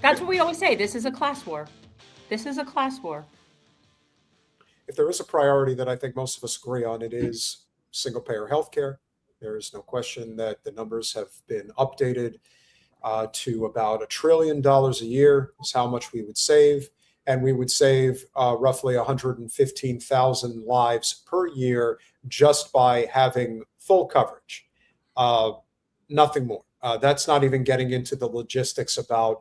That's what we always say. This is a class war. This is a class war. If there is a priority that I think most of us agree on, it is single payer healthcare. There is no question that the numbers have been updated to about $1 trillion a year is how much we would save. And we would save roughly 115,000 lives per year just by having full coverage. Nothing more. That's not even getting into the logistics about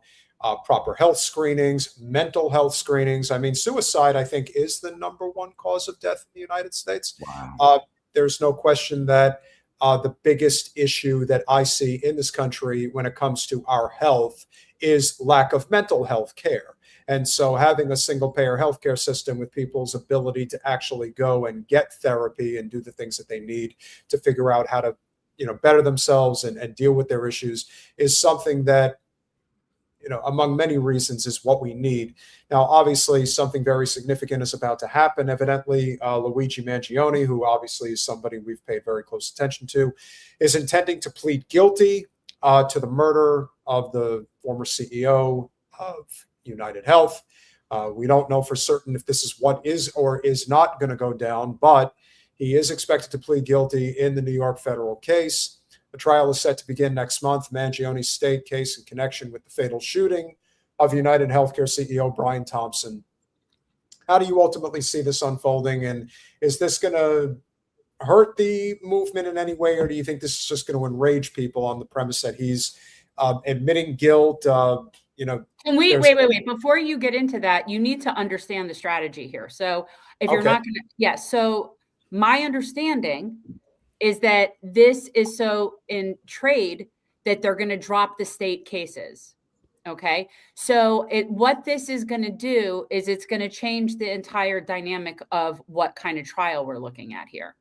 proper health screenings, mental health screenings. I mean, suicide, I think, is the #1 cause of death in the United States. Wow. There's no question that the biggest issue that I see in this country when it comes to our health is lack of mental health care. And so having a single payer healthcare system with people's ability to actually go and get therapy and do the things that they need to figure out how to, better themselves and deal with their issues is something that, among many reasons is what we need. Now, obviously, something very significant is about to happen. Evidently, Luigi Mangione, who obviously is somebody we've paid very close attention to, is intending to plead guilty to the murder of the former CEO of United Health. We don't know for certain if this is what is or is not going to go down, but he is expected to plead guilty in the New York federal case. The trial is set to begin next month. Mangione's state case in connection with the fatal shooting of United Healthcare CEO Brian Thompson. How do you ultimately see this unfolding? And is this going to hurt the movement in any way, or do you think this is just going to enrage people on the premise that he's admitting guilt? And wait. Before you get into that, you need to understand the strategy here. So if you're not going to, yes. So my understanding is that this is so in trade that they're going to drop the state cases. Okay. So what this is going to do is it's going to change the entire dynamic of what kind of trial we're looking at here.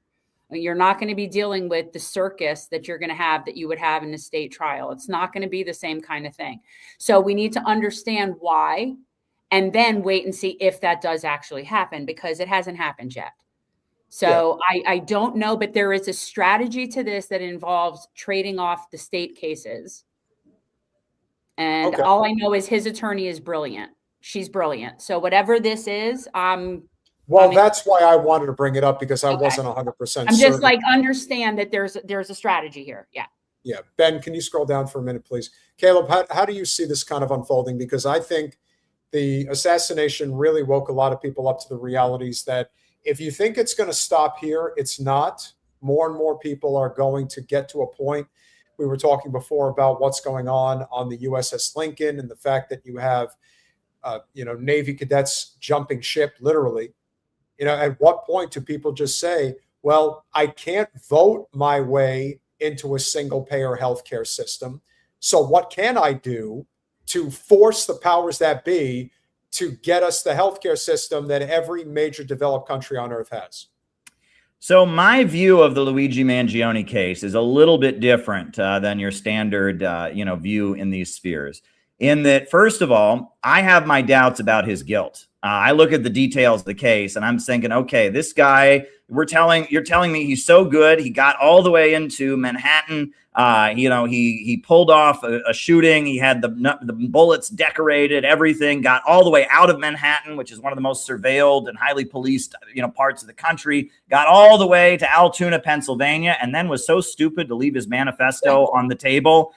You're not going to be dealing with the circus that you're going to have that you would have in a state trial. It's not going to be the same kind of thing. So we need to understand why, and then wait and see if that does actually happen, because it hasn't happened yet. So yeah. I don't know, but there is a strategy to this that involves trading off the state cases. And all I know is his attorney is brilliant. She's brilliant. So whatever this is, that's why I wanted to bring it up, because I wasn't 100% certain. I'm just understand that there's a strategy here. Yeah. Yeah. Ben, can you scroll down for a minute, please? Caleb, how do you see this kind of unfolding? Because I think the assassination really woke a lot of people up to the realities that if you think it's going to stop here, it's not. More and more people are going to get to a point. We were talking before about what's going on the USS Lincoln and the fact that you have, Navy cadets jumping ship, literally. At what point do people just say, well, I can't vote my way into a single payer healthcare system. So what can I do to force the powers that be to get us the healthcare system that every major developed country on earth has? So my view of the Luigi Mangione case is a little bit different than your standard, view in these spheres. In that, first of all, I have my doubts about his guilt. I look at the details of the case and I'm thinking, okay, this guy, you're telling me he's so good. He got all the way into Manhattan. He pulled off a shooting. He had the bullets decorated, everything, got all the way out of Manhattan, which is one of the most surveilled and highly policed, parts of the country, got all the way to Altoona, Pennsylvania, and then was so stupid to leave his manifesto on the table.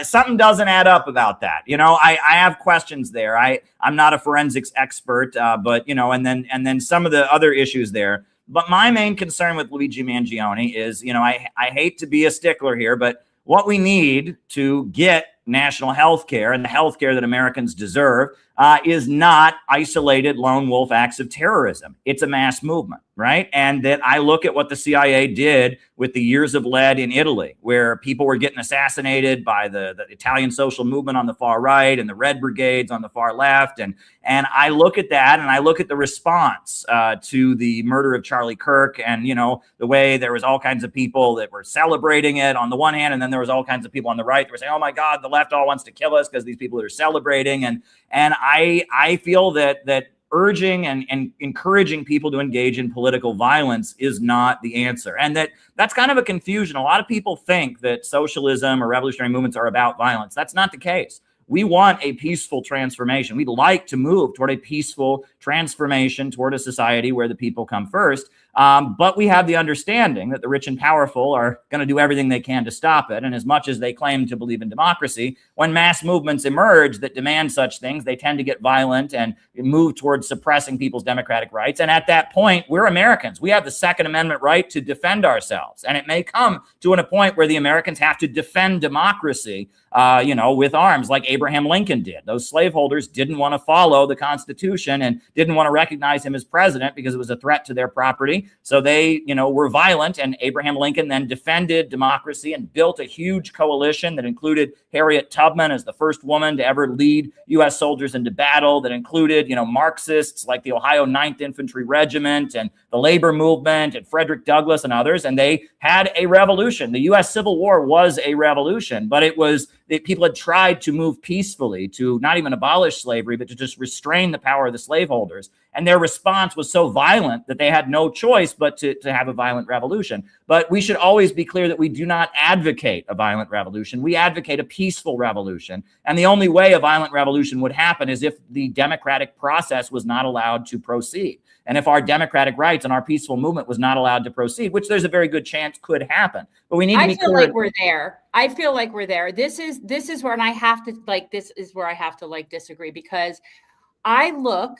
Something doesn't add up about that. I have questions there. I'm not a forensics expert, but, and then some of the other issues there. But my main concern with Luigi Mangione is, I hate to be a stickler here, but what we need to get national health care and the health care that Americans deserve is not isolated lone wolf acts of terrorism. It's a mass movement, right? And that I look at what the CIA did with the years of lead in Italy, where people were getting assassinated by the Italian social movement on the far right and the Red Brigades on the far left. And I look at that and I look at the response to the murder of Charlie Kirk, and, the way there was all kinds of people that were celebrating it on the one hand, and then there was all kinds of people on the right that were saying, oh my God, the left all wants to kill us because these people are celebrating. And I feel that urging and encouraging people to engage in political violence is not the answer. And that's kind of a confusion. A lot of people think that socialism or revolutionary movements are about violence. That's not the case. We want a peaceful transformation. We'd like to move toward a peaceful transformation toward a society where the people come first. But we have the understanding that the rich and powerful are going to do everything they can to stop it. And as much as they claim to believe in democracy, when mass movements emerge that demand such things, they tend to get violent and move towards suppressing people's democratic rights. And at that point, we're Americans. We have the Second Amendment right to defend ourselves. And it may come to a point where the Americans have to defend democracy, with arms like Abraham Lincoln did. Those slaveholders didn't want to follow the Constitution and didn't want to recognize him as president because it was a threat to their property. So they, were violent, and Abraham Lincoln then defended democracy and built a huge coalition that included Harriet Tubman as the first woman to ever lead U.S. soldiers into battle, that included, Marxists like the Ohio 9th Infantry Regiment and the labor movement and Frederick Douglass and others. And they had a revolution. The U.S. Civil War was a revolution, but it was that people had tried to move peacefully to not even abolish slavery, but to just restrain the power of the slaveholders. And their response was so violent that they had no choice but to have a violent revolution. But we should always be clear that we do not advocate a violent revolution. We advocate a peaceful revolution. And the only way a violent revolution would happen is if the democratic process was not allowed to proceed. And if our democratic rights and our peaceful movement was not allowed to proceed, which there's a very good chance could happen. But we need to be clear. Like we're there. I feel like we're there. This is where, and I have to disagree, because I look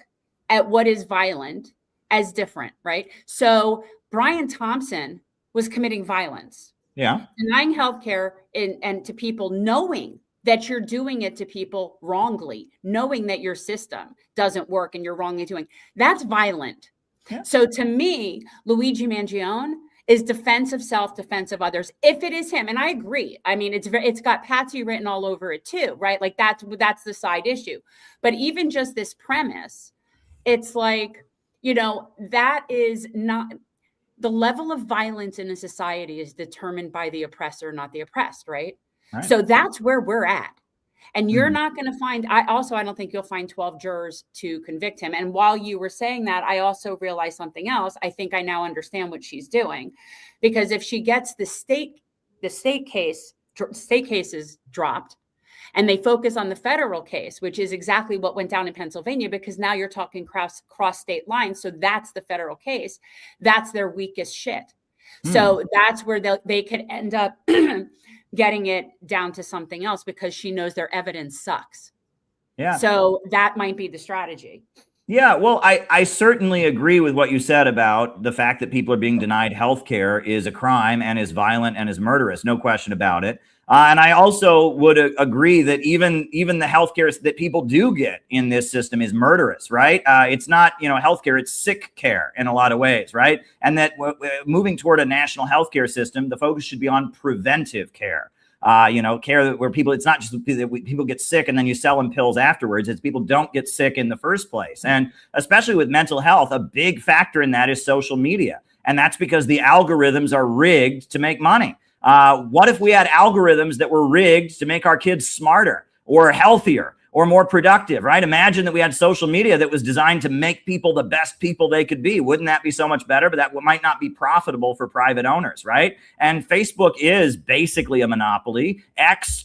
at what is violent as different, right? So Brian Thompson was committing violence. Yeah. Denying healthcare and to people, knowing that you're doing it to people wrongly, knowing that your system doesn't work and you're wrongly doing, that's violent. Yeah. So to me, Luigi Mangione is defense of self, defense of others, if it is him. And I agree. I mean, it's got Patsy written all over it too, right? Like that's the side issue. But even just this premise, it's like, that is not, the level of violence in a society is determined by the oppressor, not the oppressed, right? So that's where we're at. And you're not going to find, I don't think you'll find 12 jurors to convict him. And while you were saying that, I also realized something else. I think I now understand what she's doing, because if she gets the state cases dropped and they focus on the federal case, which is exactly what went down in Pennsylvania, because now you're talking cross state lines. So that's the federal case. That's their weakest shit. So that's where they could end up getting it down to something else, because she knows their evidence sucks. Yeah. So that might be the strategy. Yeah, well, I certainly agree with what you said about the fact that people are being denied health care is a crime and is violent and is murderous. No question about it. And I also would agree that even the healthcare that people do get in this system is murderous, right? It's not, healthcare, it's sick care in a lot of ways, right? And that moving toward a national healthcare system, the focus should be on preventive care. Care where people, it's not just that people get sick and then you sell them pills afterwards. It's people don't get sick in the first place. And especially with mental health, a big factor in that is social media. And that's because the algorithms are rigged to make money. What if we had algorithms that were rigged to make our kids smarter or healthier or more productive, right? Imagine that we had social media that was designed to make people the best people they could be. Wouldn't that be so much better? But that might not be profitable for private owners, right? And Facebook is basically a monopoly.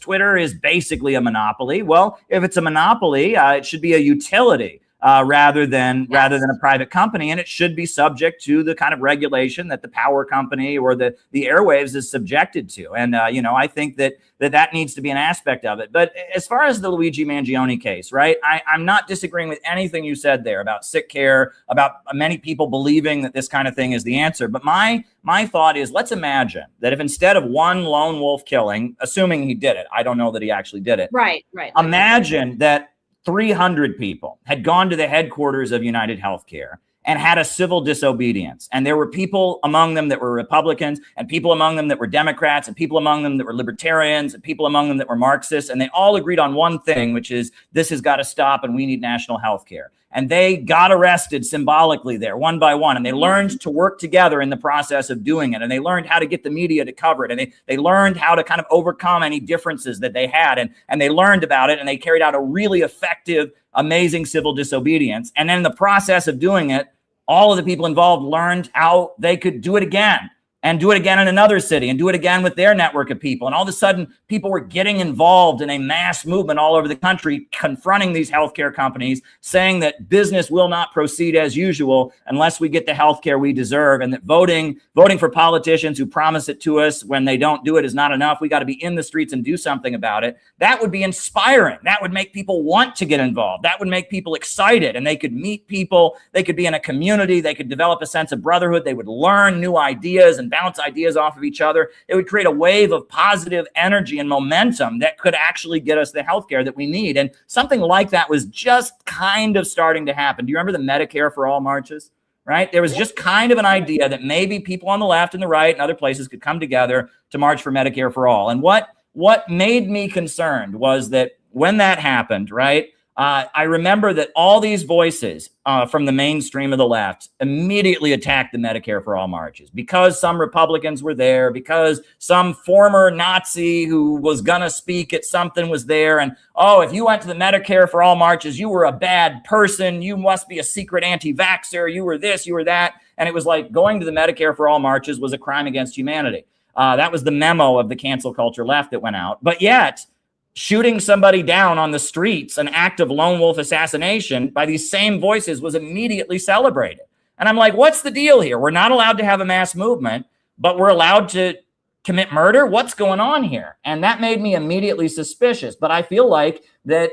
Twitter is basically a monopoly. Well, if it's a monopoly, it should be a utility. Rather than a private company, and it should be subject to the kind of regulation that the power company or the airwaves is subjected to. And I think that needs to be an aspect of it. But as far as the Luigi Mangione case, right? I'm not disagreeing with anything you said there about sick care, about many people believing that this kind of thing is the answer. But my thought is, let's imagine that if instead of one lone wolf killing, assuming he did it, I don't know that he actually did it. Right. Imagine that 300 people had gone to the headquarters of United Healthcare and had a civil disobedience. And there were people among them that were Republicans, and people among them that were Democrats, and people among them that were libertarians, and people among them that were Marxists. And they all agreed on one thing, which is this has got to stop and we need national health care. And they got arrested symbolically there one by one. And they learned to work together in the process of doing it. And they learned how to get the media to cover it. And they learned how to kind of overcome any differences that they had. And they learned about it. And they carried out a really effective, amazing civil disobedience. And then in the process of doing it, all of the people involved learned how they could do it again and do it again in another city and do it again with their network of people. And all of a sudden, people were getting involved in a mass movement all over the country, confronting these healthcare companies, saying that business will not proceed as usual unless we get the healthcare we deserve, and that voting for politicians who promise it to us when they don't do it is not enough. We got to be in the streets and do something about it. That would be inspiring. That would make people want to get involved. That would make people excited, and they could meet people. They could be in a community. They could develop a sense of brotherhood. They would learn new ideas and bounce ideas off of each other. It would create a wave of positive energy and momentum that could actually get us the healthcare that we need. And something like that was just kind of starting to happen. Do you remember the Medicare for All marches? Right? There was just kind of an idea that maybe people on the left and the right and other places could come together to march for Medicare for All. And what made me concerned was that when that happened, right, I remember that all these voices from the mainstream of the left immediately attacked the Medicare for All marches because some Republicans were there, because some former Nazi who was going to speak at something was there. And, oh, if you went to the Medicare for All marches, you were a bad person. You must be a secret anti-vaxxer. You were this, you were that. And it was like going to the Medicare for All marches was a crime against humanity. That was the memo of the cancel culture left that went out. But yet, shooting somebody down on the streets, an act of lone wolf assassination by these same voices, was immediately celebrated. And I'm like, what's the deal here? We're not allowed to have a mass movement, but we're allowed to commit murder? What's going on here? And that made me immediately suspicious. But I feel like that,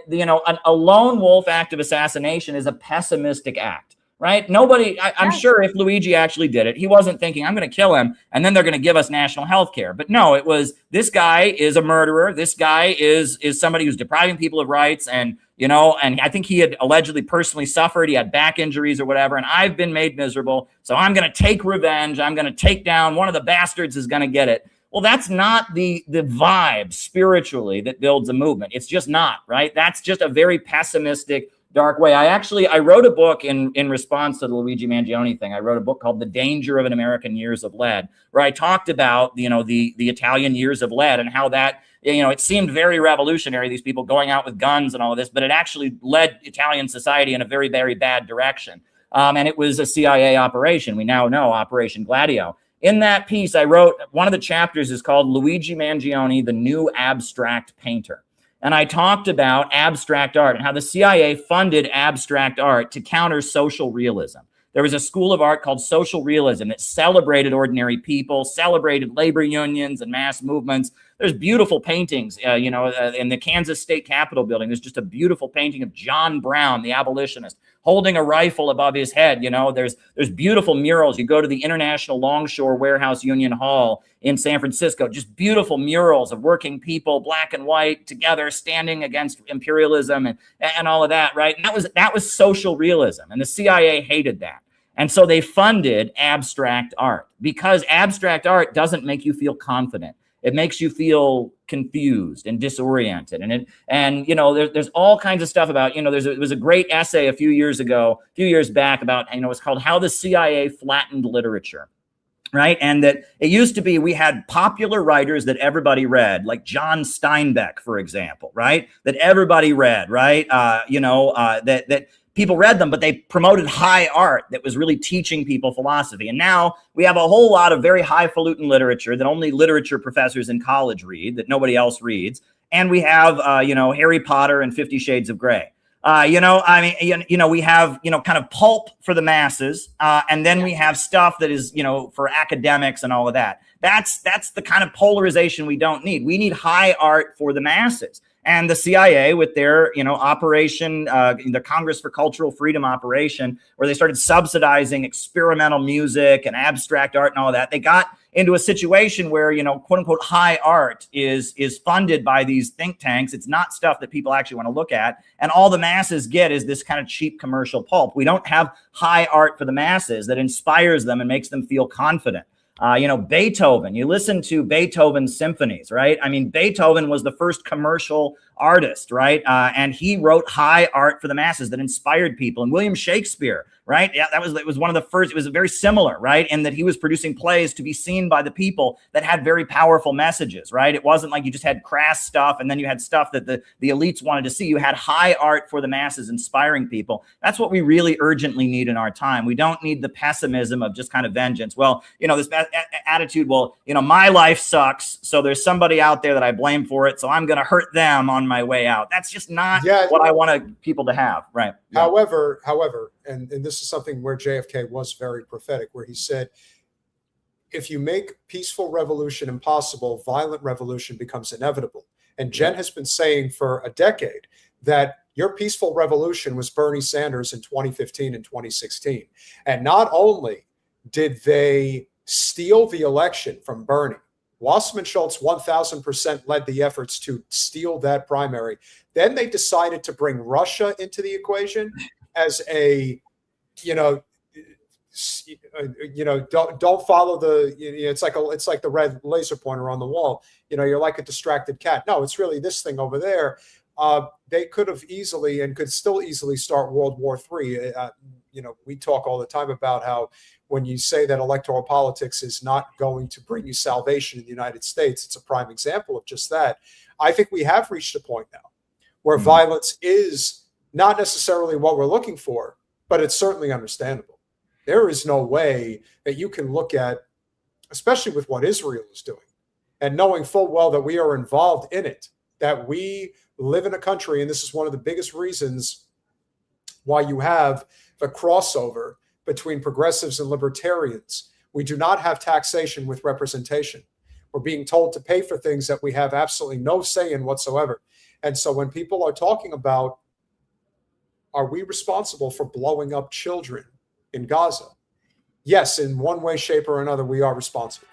a lone wolf act of assassination is a pessimistic act. Right? Nobody, I'm sure if Luigi actually did it, he wasn't thinking, I'm going to kill him and then they're going to give us national health care. But no, it was, this guy is a murderer. This guy is somebody who's depriving people of rights. And, and I think he had allegedly personally suffered. He had back injuries or whatever. And I've been made miserable. So I'm going to take revenge. I'm going to take down one of the bastards is going to get it. Well, that's not the vibe spiritually that builds a movement. It's just not, right? That's just a very pessimistic, dark way. I wrote a book in response to the Luigi Mangione thing. I wrote a book called The Danger of an American Years of Lead, where I talked about, the Italian years of lead and how that, it seemed very revolutionary, these people going out with guns and all of this, but it actually led Italian society in a very, very bad direction. And it was a CIA operation. We now know Operation Gladio. In that piece, I wrote, one of the chapters is called Luigi Mangione, the New Abstract Painter. And I talked about abstract art and how the CIA funded abstract art to counter social realism. There was a school of art called social realism that celebrated ordinary people, celebrated labor unions and mass movements. There's beautiful paintings, in the Kansas State Capitol building. There's just a beautiful painting of John Brown, the abolitionist, holding a rifle above his head. There's beautiful murals. You go to the International Longshore Warehouse Union Hall in San Francisco, just beautiful murals of working people, black and white, together, standing against imperialism and all of that, right? And that was social realism, and the CIA hated that. And so they funded abstract art because abstract art doesn't make you feel confident. It makes you feel confused and disoriented. There's all kinds of stuff about, there was a great essay a few years back about, it's called How the CIA Flattened Literature. Right. And that it used to be we had popular writers that everybody read, like John Steinbeck, for example. Right. That everybody read. Right. That people read them, but they promoted high art that was really teaching people philosophy. And now we have a whole lot of very highfalutin literature that only literature professors in college read, that nobody else reads. And we have, Harry Potter and 50 Shades of Grey. We have, kind of pulp for the masses. And then we have stuff that is, for academics and all of that. That's the kind of polarization we don't need. We need high art for the masses. And the CIA with their, operation, the Congress for Cultural Freedom operation, where they started subsidizing experimental music and abstract art and all of that, they got into a situation where, quote unquote, high art is funded by these think tanks. It's not stuff that people actually want to look at. And all the masses get is this kind of cheap commercial pulp. We don't have high art for the masses that inspires them and makes them feel confident. Beethoven, you listen to Beethoven's symphonies, right? I mean, Beethoven was the first commercial artist, right? And he wrote high art for the masses that inspired people. And William Shakespeare, right? Yeah, it was one of the first. It was very similar, right? In that he was producing plays to be seen by the people that had very powerful messages, right? It wasn't like you just had crass stuff and then you had stuff that the elites wanted to see. You had high art for the masses, inspiring people. That's what we really urgently need in our time. We don't need the pessimism of just kind of vengeance. Well, this attitude, well, my life sucks, so there's somebody out there that I blame for it, so I'm going to hurt them on my way out. That's just not what I want people to have, right? Yeah. However, and this is something where JFK was very prophetic, where he said, if you make peaceful revolution impossible, violent revolution becomes inevitable. And Jen has been saying for a decade that your peaceful revolution was Bernie Sanders in 2015 and 2016. And not only did they steal the election from Bernie, Wasserman Schultz 1000% led the efforts to steal that primary. Then they decided to bring Russia into the equation as a, don't follow the, it's like the red laser pointer on the wall. You're like a distracted cat. No, it's really this thing over there. They could have easily and could still easily start World War III. We talk all the time about how when you say that electoral politics is not going to bring you salvation in the United States, it's a prime example of just that. I think we have reached a point now where violence is not necessarily what we're looking for, but it's certainly understandable. There is no way that you can look at, especially with what Israel is doing, and knowing full well that we are involved in it, that we live in a country, and this is one of the biggest reasons why you have the crossover between progressives and libertarians. We do not have taxation with representation. We're being told to pay for things that we have absolutely no say in whatsoever. And so when people are talking about, are we responsible for blowing up children in Gaza? Yes, in one way, shape, or another, we are responsible.